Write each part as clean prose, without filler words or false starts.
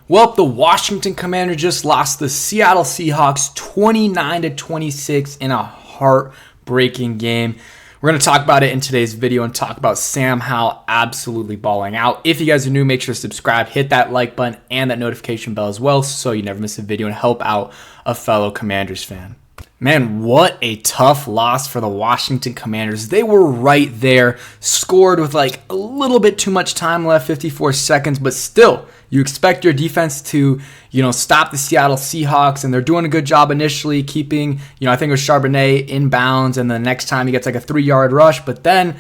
Well, the Washington Commanders just lost the Seattle Seahawks 29-26 in a heartbreaking game. We're going to talk about it in today's video and talk about Sam Howell absolutely balling out. If you guys are new, make sure to subscribe, hit that like button and that notification bell as well so you never miss a video and help out a fellow Commanders fan. Man, what a tough loss for the Washington Commanders. They were right there, scored with like a little bit too much time left, 54 seconds, but still, you expect your defense to, stop the Seattle Seahawks, and they're doing a good job initially keeping, I think it was Charbonnet in bounds, and the next time he gets like a 3-yard rush, but then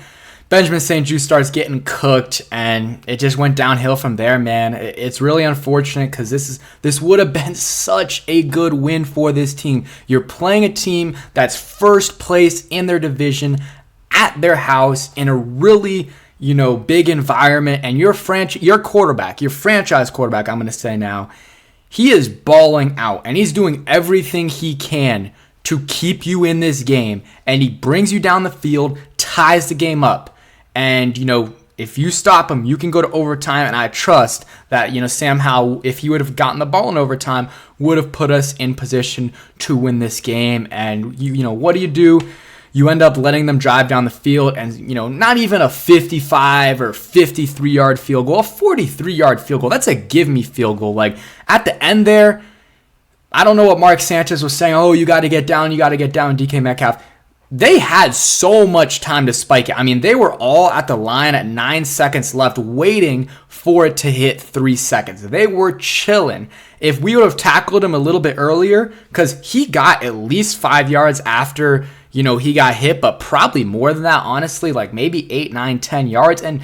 Benjamin St-Juste starts getting cooked, and it just went downhill from there, man. It's really unfortunate because this would have been such a good win for this team. You're playing a team that's first place in their division at their house in a really, big environment, and your franchise quarterback, I'm going to say now, he is balling out, and he's doing everything he can to keep you in this game, and he brings you down the field, ties the game up. And, if you stop him, you can go to overtime. And I trust that, Sam Howell, if he would have gotten the ball in overtime, would have put us in position to win this game. And, what do? You end up letting them drive down the field and, not even a 55 or 53-yard field goal, a 43-yard field goal. That's a give-me field goal. Like, at the end there, I don't know what Mark Sanchez was saying. Oh, you got to get down, DK Metcalf. They had so much time to spike it. I mean, they were all at the line at 9 seconds left waiting for it to hit 3 seconds. They were chilling. If we would have tackled him a little bit earlier, because he got at least 5 yards after, he got hit, but probably more than that, honestly, like maybe 8, 9, 10 yards. And,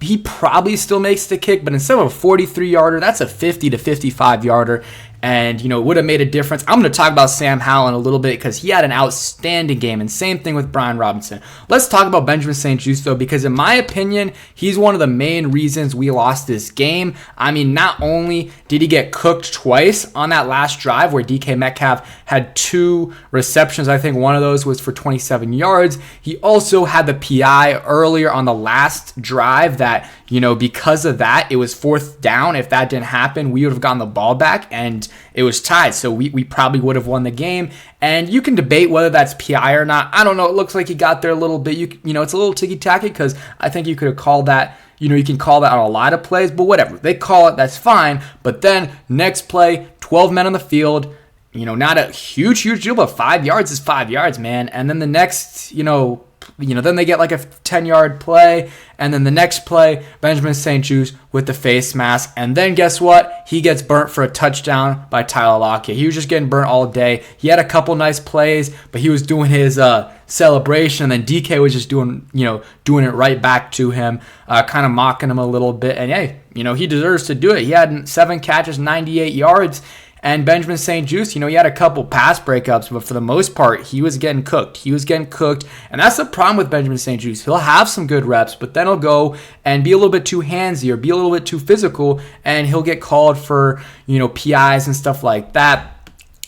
he probably still makes the kick, but instead of a 43-yarder, that's a 50 to 55-yarder. And, would have made a difference. I'm going to talk about Sam Howell in a little bit because he had an outstanding game. And same thing with Brian Robinson. Let's talk about Benjamin St-Juste, though, because in my opinion, he's one of the main reasons we lost this game. I mean, not only did he get cooked twice on that last drive where DK Metcalf had 2 receptions. I think one of those was for 27 yards. He also had the PI earlier on the last drive that, because of that, it was 4th down. If that didn't happen, we would have gotten the ball back and it was tied. So we probably would have won the game. And you can debate whether that's PI or not. I don't know. It looks like he got there a little bit. It's a little ticky-tacky because I think you could have called that. You can call that on a lot of plays, but whatever. They call it, that's fine. But then next play, 12 men on the field. Not a huge deal, but 5 yards is 5 yards, man. And then the next, then they get like a 10-yard play, and then the next play, Benjamin St-Juste with the face mask, and then guess what? He gets burnt for a touchdown by Tyler Lockett. He was just getting burnt all day. He had a couple nice plays, but he was doing his celebration, and then DK was just doing it right back to him, kind of mocking him a little bit, and hey, he deserves to do it. He had 7 catches, 98 yards. And Benjamin St-Juste, he had a couple pass breakups, but for the most part, he was getting cooked. And that's the problem with Benjamin St-Juste. He'll have some good reps, but then he'll go and be a little bit too handsy or be a little bit too physical, and he'll get called for, PIs and stuff like that.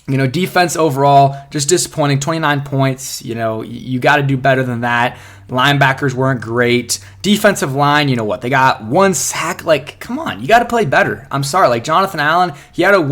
Defense overall, just disappointing. 29 points. You got to do better than that. Linebackers weren't great. Defensive line, they got 1 sack. Like, come on, you got to play better. I'm sorry. Like, Jonathan Allen, he had he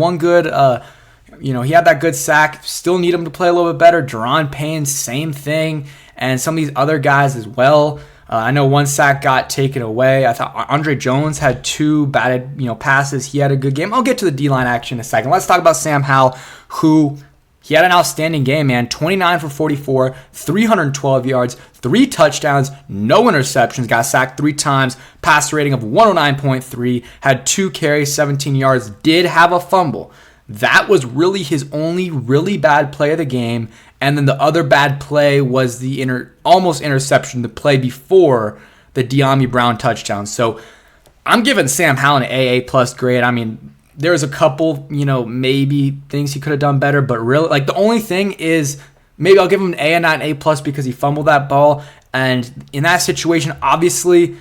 had that good sack. Still need him to play a little bit better. Deron Payne, same thing. And some of these other guys as well. I know 1 sack got taken away. I thought Andre Jones had 2 batted, passes. He had a good game. I'll get to the D-line action in a second. Let's talk about Sam Howell, who he had an outstanding game, man. 29 for 44, 312 yards, 3 touchdowns, no interceptions, got sacked 3 times, passer rating of 109.3, had 2 carries, 17 yards, did have a fumble. That was really his only really bad play of the game. And then the other bad play was the almost interception, the play before the De'Ami Brown touchdown. So I'm giving Sam Howell an AA+ grade. I mean, there's a couple, maybe things he could have done better, but really, like, the only thing is maybe I'll give him an A and not an A+ because he fumbled that ball. And in that situation, obviously,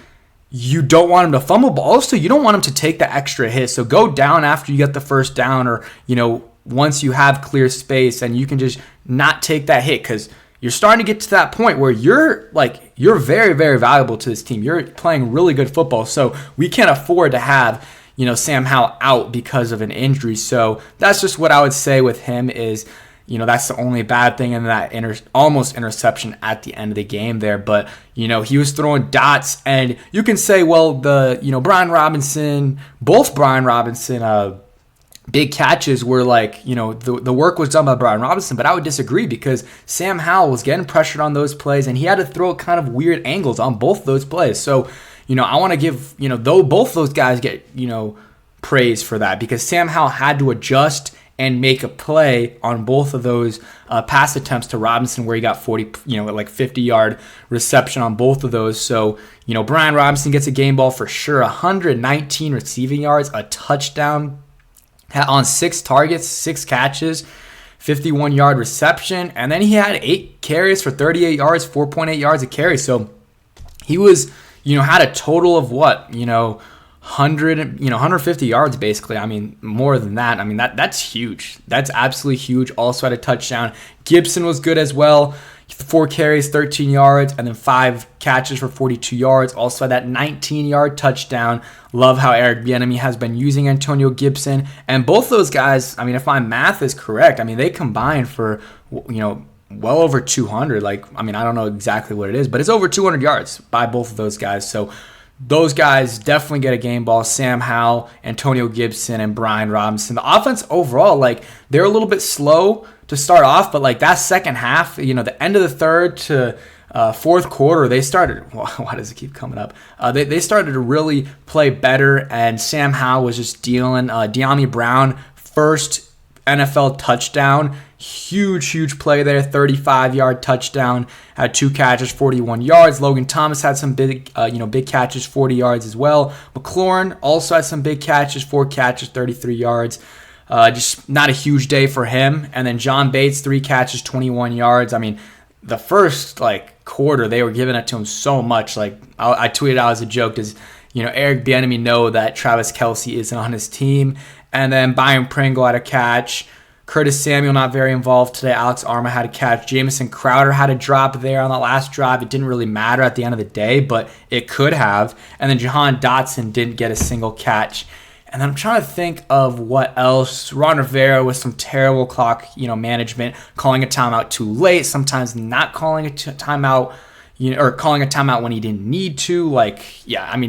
you don't want him to fumble, but also you don't want him to take the extra hit. So go down after you get the first down, or, once you have clear space, and you can just not take that hit, because you're starting to get to that point where you're very, very valuable to this team. You're playing really good football. So we can't afford to have, Sam Howell out because of an injury. So that's just what I would say with him is, that's the only bad thing in that almost interception at the end of the game there. But, he was throwing dots, and you can say, well, both Brian Robinson big catches were like, the work was done by Brian Robinson, but I would disagree because Sam Howell was getting pressured on those plays, and he had to throw kind of weird angles on both those plays. So, I want to give, though both those guys get, praise for that because Sam Howell had to adjust and make a play on both of those pass attempts to Robinson where he got 50-yard reception on both of those. So, Brian Robinson gets a game ball for sure, 119 receiving yards, a touchdown on 6 targets, 6 catches, 51-yard reception, and then he had 8 carries for 38 yards, 4.8 yards a carry. So he was, had a total of 150 yards basically. I mean, more than that. I mean, that's huge. That's absolutely huge. Also had a touchdown. Gibson was good as well. 4 carries, 13 yards, and then 5 catches for 42 yards. Also had that 19-yard touchdown. Love how Eric Bieniemy has been using Antonio Gibson. And both those guys, I mean, if my math is correct, I mean, they combined for, well over 200. I don't know exactly what it is, but it's over 200 yards by both of those guys. So those guys definitely get a game ball. Sam Howell, Antonio Gibson, and Brian Robinson. The offense overall, they're a little bit slow to start off, but that second half, the end of the third to fourth quarter, they started, why does it keep coming up? They started to really play better, and Sam Howell was just dealing. De'Ami Brown, first NFL touchdown. Huge play there, 35-yard touchdown, had 2 catches, 41 yards. Logan Thomas had some big catches, 40 yards as well. McLaurin also had some big catches, 4 catches, 33 yards. Just not a huge day for him. And then John Bates, 3 catches, 21 yards. I mean, the first quarter, they were giving it to him so much. I tweeted out as a joke, does Eric Bieniemy know that Travis Kelce isn't on his team? And then Byron Pringle had a catch. Curtis Samuel not very involved today. Alex Arma had a catch. Jamison Crowder had a drop there on the last drive. It didn't really matter at the end of the day, but it could have. And then Jahan Dotson didn't get a single catch. And then I'm trying to think of what else. Ron Rivera with some terrible clock, management, calling a timeout too late, sometimes not calling a timeout, or calling a timeout when he didn't need to.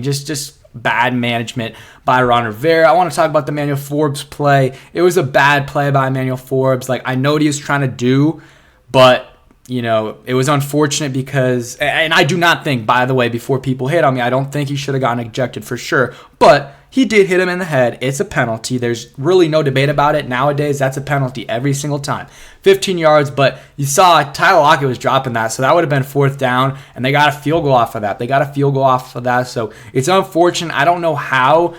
Just bad management by Ron Rivera. I want to talk about the Emmanuel Forbes play. It was a bad play by Emmanuel Forbes. I know what he was trying to do, but it was unfortunate because, and I do not think, by the way, before people hit on me, I don't think he should have gotten ejected for sure, but he did hit him in the head. It's a penalty. There's really no debate about it. Nowadays, that's a penalty every single time. 15 yards, but you saw Tyler Lockett was dropping that, so that would have been 4th down, and they got a field goal off of that. So it's unfortunate. I don't know how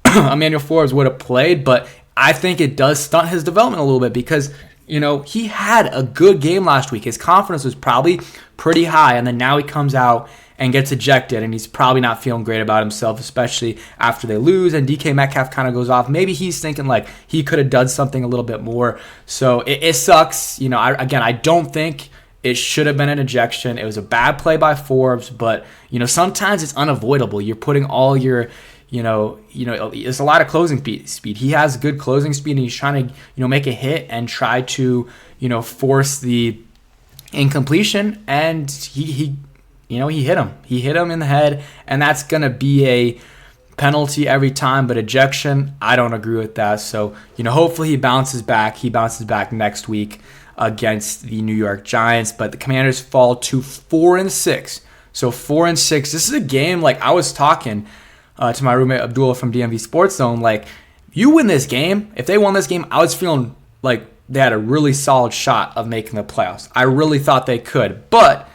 Emmanuel Forbes would have played, but I think it does stunt his development a little bit because, he had a good game last week. His confidence was probably pretty high, and then now he comes out and gets ejected, and he's probably not feeling great about himself, especially after they lose, and DK Metcalf kind of goes off. Maybe he's thinking he could have done something a little bit more. So it sucks. I don't think it should have been an ejection. It was a bad play by Forbes, but, sometimes it's unavoidable. You're putting all your, it's a lot of closing speed. He has good closing speed, and he's trying to, make a hit and try to, force the incompletion, and he hit him. He hit him in the head, and that's going to be a penalty every time. But ejection, I don't agree with that. So, hopefully he bounces back. He bounces back next week against the New York Giants. But the Commanders fall to 4-6. So 4-6. This is a game, I was talking to my roommate Abdullah from DMV Sports Zone. You win this game. If they won this game, I was feeling like they had a really solid shot of making the playoffs. I really thought they could. But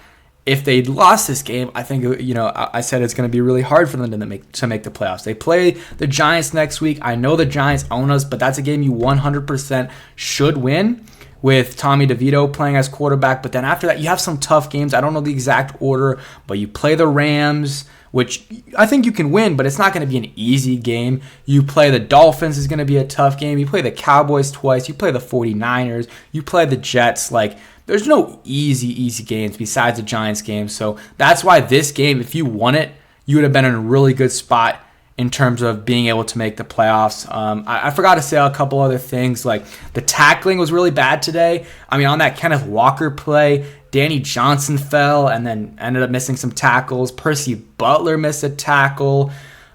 if they lost this game, I think, I said it's going to be really hard for them to make the playoffs. They play the Giants next week. I know the Giants own us, but that's a game you 100% should win with Tommy DeVito playing as quarterback. But then after that, you have some tough games. I don't know the exact order, but you play the Rams, which I think you can win, but it's not going to be an easy game. You play the Dolphins, is going to be a tough game. You play the Cowboys twice. You play the 49ers. You play the Jets. There's no easy games besides the Giants game. So that's why this game, if you won it, you would have been in a really good spot in terms of being able to make the playoffs. I forgot to say a couple other things. Like the tackling was really bad today. I mean, on that Kenneth Walker play, Danny Johnson fell and then ended up missing some tackles. Percy Butler missed a tackle.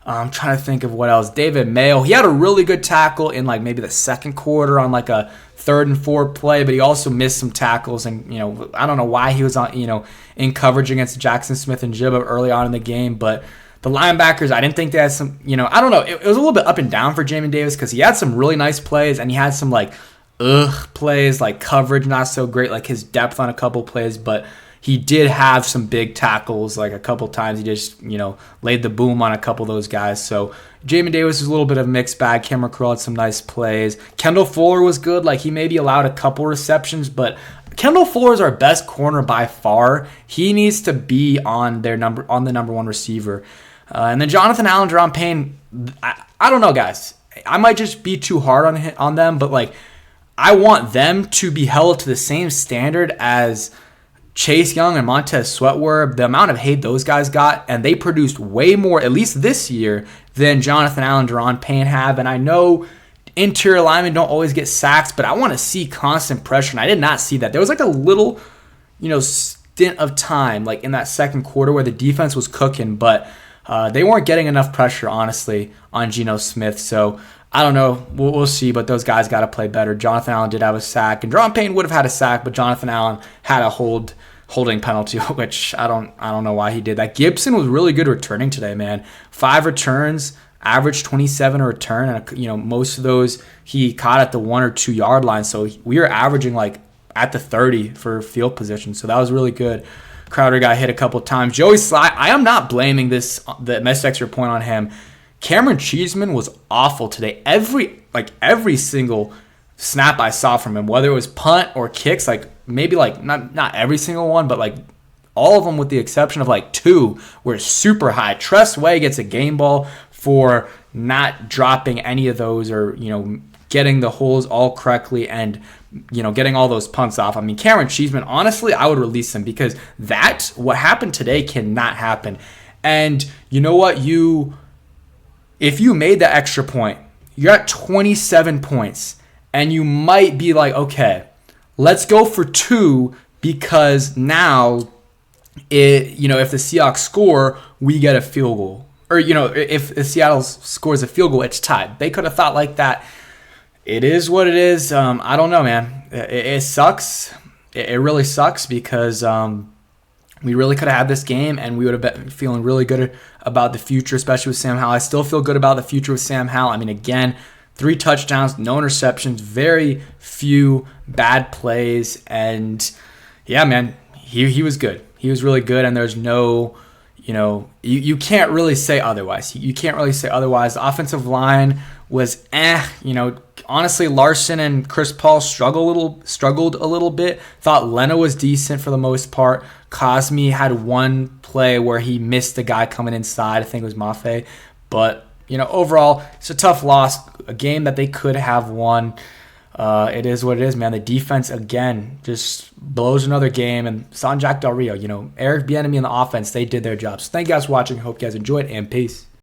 I'm trying to think of what else. David Mayo, he had a really good tackle in like maybe the second quarter on like a 3rd and 4 play, but he also missed some tackles. And, I don't know why he was on, in coverage against Jackson Smith and Jibba early on in the game, but the linebackers, I didn't think they had some, I don't know. It was a little bit up and down for Jamin Davis because he had some really nice plays and he had some like plays, like coverage not so great, like his depth on a couple plays, but he did have some big tackles, like a couple times he just, laid the boom on a couple of those guys. So Jamin Davis was a little bit of a mixed bag. Cameron Curl had some nice plays. Kendall Fuller was good. Like he maybe allowed a couple receptions, but Kendall Fuller is our best corner by far. He needs to be on the number one receiver. And then Jonathan Allen, Deron Payne, I don't know, guys. I might just be too hard on them, but like I want them to be held to the same standard as Chase Young and Montez Sweat were. The amount of hate those guys got, and they produced way more, at least this year, than Jonathan Allen, Deron Payne have. And I know interior linemen don't always get sacks, but I want to see constant pressure, and I did not see that. There was like a little, stint of time, like in that second quarter where the defense was cooking, but they weren't getting enough pressure, honestly, on Geno Smith. So I don't know. We'll see, but those guys got to play better. Jonathan Allen did have a sack, and Deron Payne would have had a sack, but Jonathan Allen had a holding penalty, which I don't know why he did that. Gibson was really good returning today, man. 5 returns, averaged 27 a return, and most of those he caught at the 1 or 2 yard line. So we were averaging like at the 30 for field position. So that was really good. Crowder got hit a couple times. Joey Sly, I am not blaming the missed extra point on him. Cameron Cheeseman was awful today. Every single snap I saw from him, whether it was punt or kicks, like maybe like not every single one, but like all of them with the exception of like 2 were super high. Tress Way gets a game ball for not dropping any of those or, getting the holes all correctly and, getting all those punts off. I mean, Cameron Cheeseman, honestly, I would release him because what happened today cannot happen. And you know what? If you made the extra point, you're at 27 points, and you might be like, okay, let's go for 2 because now, if the Seahawks score, we get a field goal. Or, if Seattle scores a field goal, it's tied. They could have thought like that. It is what it is. I don't know, man. It sucks. It really sucks because we really could have had this game and we would have been feeling really good about the future, especially with Sam Howell. I still feel good about the future with Sam Howell. I mean, again, 3 touchdowns, no interceptions, very few bad plays. And, yeah, man, he was good. He was really good, and there's no, you can't really say otherwise. You can't really say otherwise. The offensive line was honestly, Larson and Chris Paul struggled a little bit. Thought Leno was decent for the most part. Cosme had one play where he missed the guy coming inside. I think it was Mafe. But, overall, it's a tough loss. A game that they could have won. It is what it is, man. The defense, again, just blows another game. And Sanjak Del Rio, Eric Bieniemy and the offense, they did their job. So thank you guys for watching. Hope you guys enjoyed, and peace.